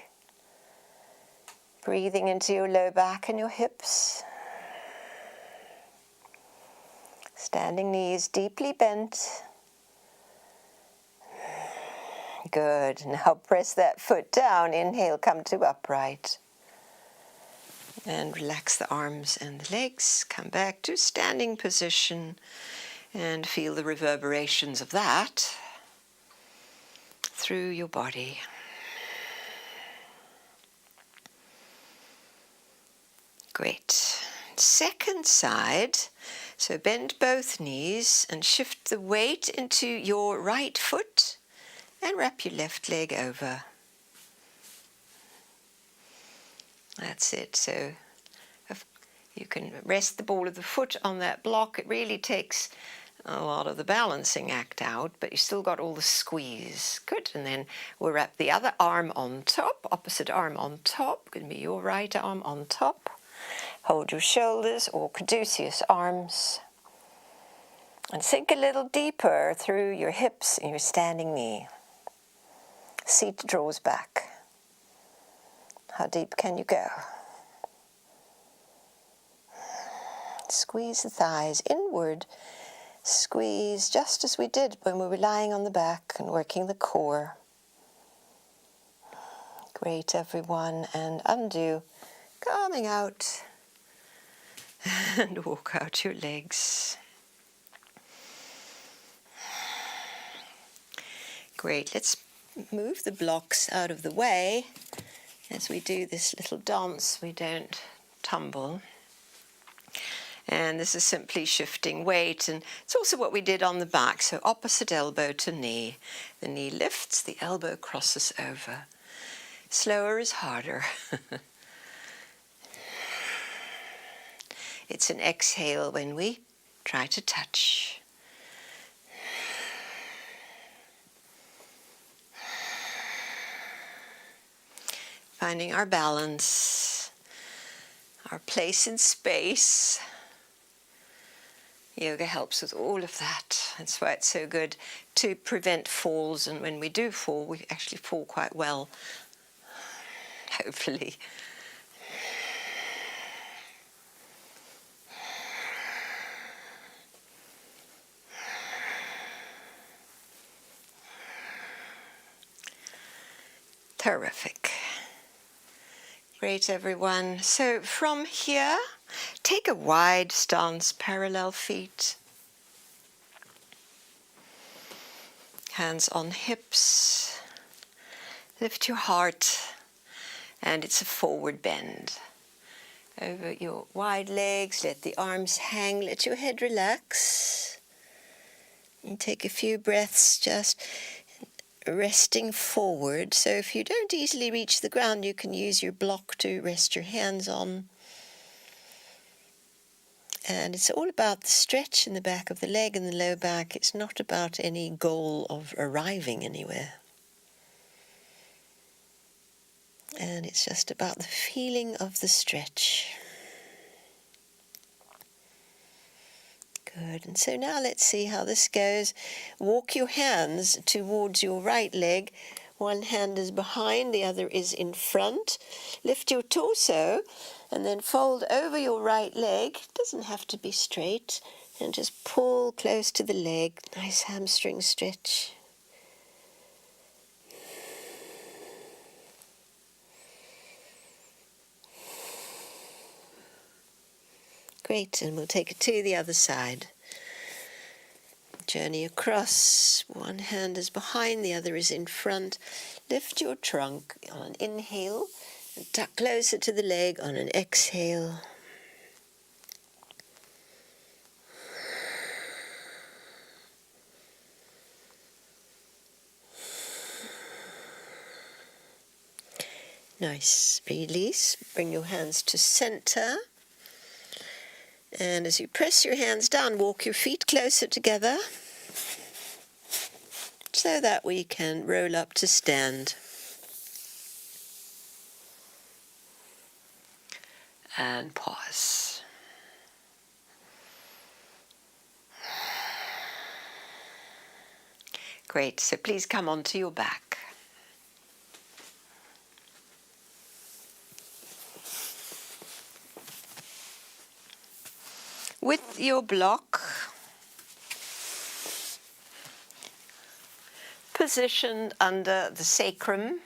Breathing into your low back and your hips. Standing knees deeply bent. Good. Now press that foot down. Inhale, come to upright. And relax the arms and the legs. Come back to standing position and feel the reverberations of that through your body. Great. Second side. So bend both knees and shift the weight into your right foot and wrap your left leg over. That's it. So you can rest the ball of the foot on that block. It really takes a lot of the balancing act out, but you still got all the squeeze. Good. And then we'll wrap the other arm on top, opposite arm on top. Going to be your right arm on top. Hold your shoulders or caduceus arms. And sink a little deeper through your hips and your standing knee. Seat draws back. How deep can you go? Squeeze the thighs inward. Squeeze just as we did when we were lying on the back and working the core. Great, everyone. And undo. Coming out. And walk out your legs. Great. Let's move the blocks out of the way. As we do this little dance, we don't tumble. And this is simply shifting weight, and it's also what we did on the back. So opposite elbow to knee. The knee lifts, the elbow crosses over. Slower is harder. It's an exhale when we try to touch. Finding our balance, our place in space. Yoga helps with all of that. That's why it's so good to prevent falls, and when we do fall, we actually fall quite well, hopefully. Terrific. Great, everyone. So from here, take a wide stance, parallel feet. Hands on hips. Lift your heart, and it's a forward bend. Over your wide legs, let the arms hang, let your head relax. And take a few breaths just resting forward. So if you don't easily reach the ground, you can use your block to rest your hands on. And it's all about the stretch in the back of the leg and the low back. It's not about any goal of arriving anywhere. And it's just about the feeling of the stretch. Good. And so now let's see how this goes. Walk your hands towards your right leg. One hand is behind, the other is in front. Lift your torso and then fold over your right leg. It doesn't have to be straight. And just pull close to the leg. Nice hamstring stretch. Great, and we'll take it to the other side. Journey across. One hand is behind, the other is in front. Lift your trunk on an inhale and tuck closer to the leg on an exhale. Nice. Release. Bring your hands to center. And as you press your hands down, walk your feet closer together so that we can roll up to stand. And pause. Great. So please come onto your back. With your block positioned under the sacrum.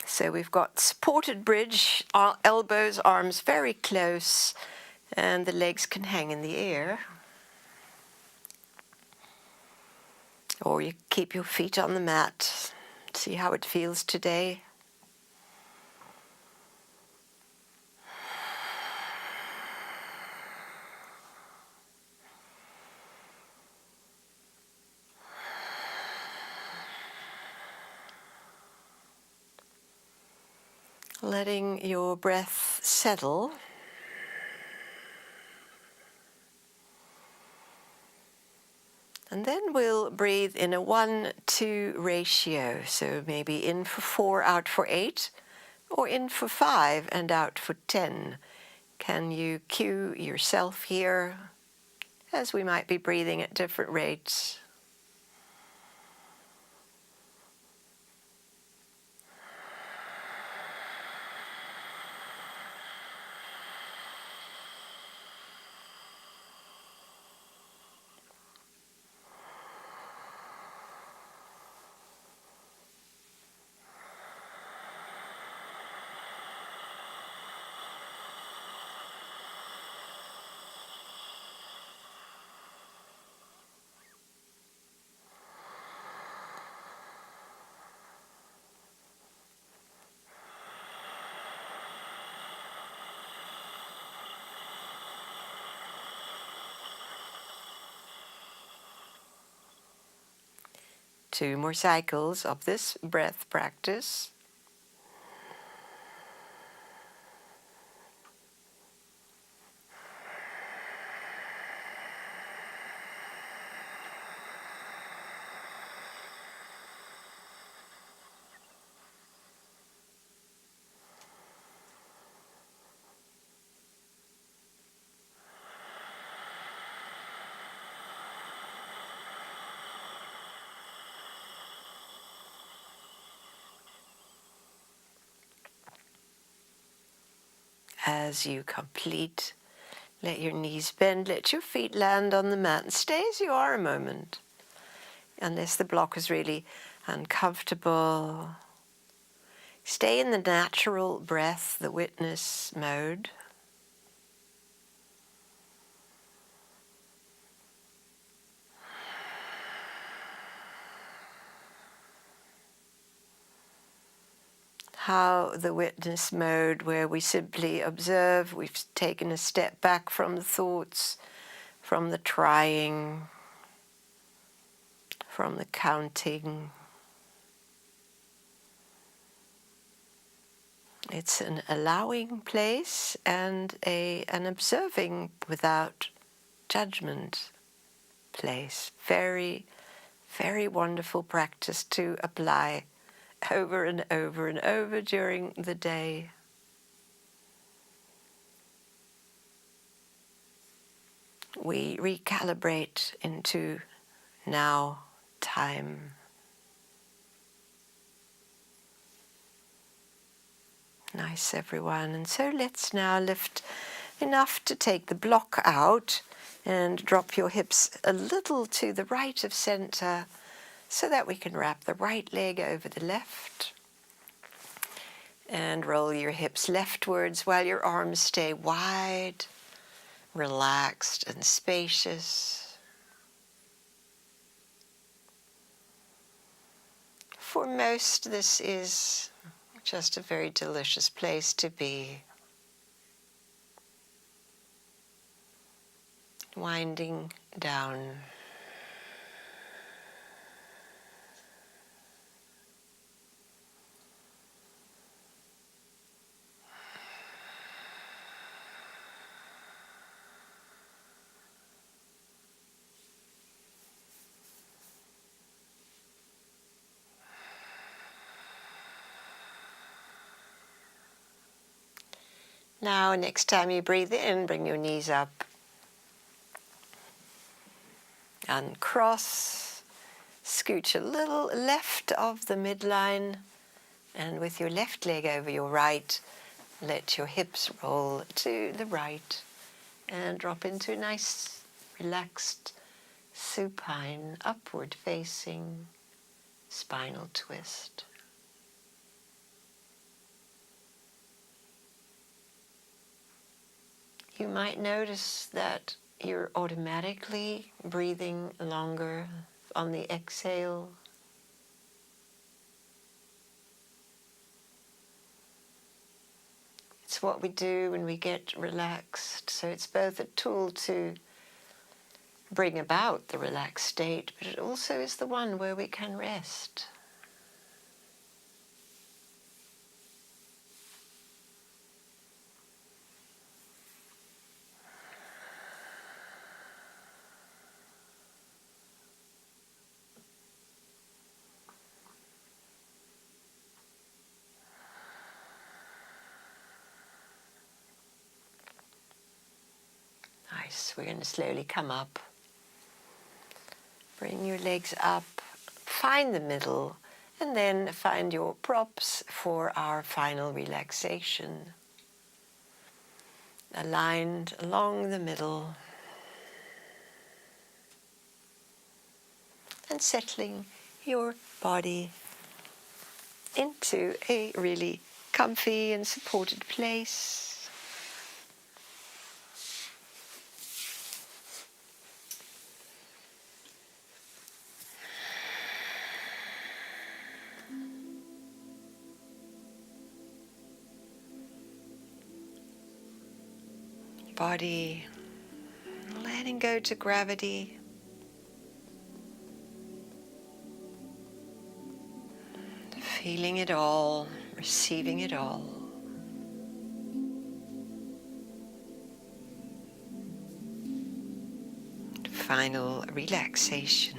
So we've got supported bridge, our elbows, arms very close, and the legs can hang in the air. Or you keep your feet on the mat. See how it feels today. Letting your breath settle. And then we'll breathe in a 1-2 ratio. So maybe in for 4, out for 8, or in for 5 and out for 10. Can you cue yourself here as we might be breathing at different rates? Two more cycles of this breath practice. As you complete, let your knees bend, let your feet land on the mat, and stay as you are a moment, unless the block is really uncomfortable. Stay in the natural breath, the witness mode. How the witness mode, where we simply observe, we've taken a step back from the thoughts, from the trying, from the counting. It's an allowing place and an observing without judgment place. Very, very wonderful practice to apply over and over and over during the day. We recalibrate into now time. Nice, everyone. And so let's now lift enough to take the block out and drop your hips a little to the right of center so that we can wrap the right leg over the left. And roll your hips leftwards while your arms stay wide relaxed and spacious. For most, this is just a very delicious place to be. Winding down. Now, next time you breathe in, bring your knees up. Uncross, scooch a little left of the midline, and with your left leg over your right, let your hips roll to the right and drop into a nice, relaxed, supine, upward facing spinal twist. You might notice that you're automatically breathing longer on the exhale. It's what we do when we get relaxed. So it's both a tool to bring about the relaxed state, but it also is the one where we can rest. Nice. We're going to slowly come up. Bring your legs up, find the middle, and then find your props for our final relaxation. Aligned along the middle and settling your body into a really comfy and supported place. Body letting go to gravity. Feeling it all, receiving it all. Final relaxation.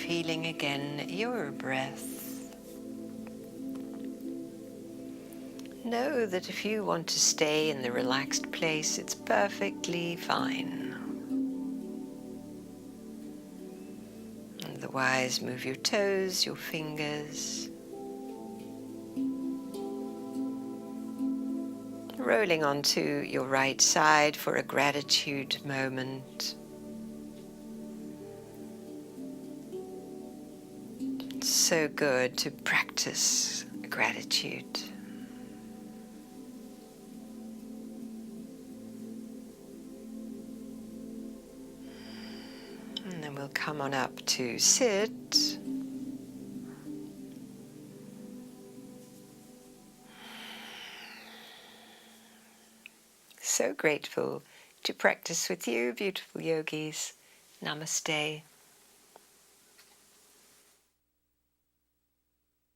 feeling again your breath. Know that if you want to stay in the relaxed place, it's perfectly fine. Otherwise, move your toes, your fingers, rolling onto your right side for a gratitude moment. It's so good to practice gratitude. And then we'll come on up to sit. So grateful to practice with you, beautiful yogis. Namaste.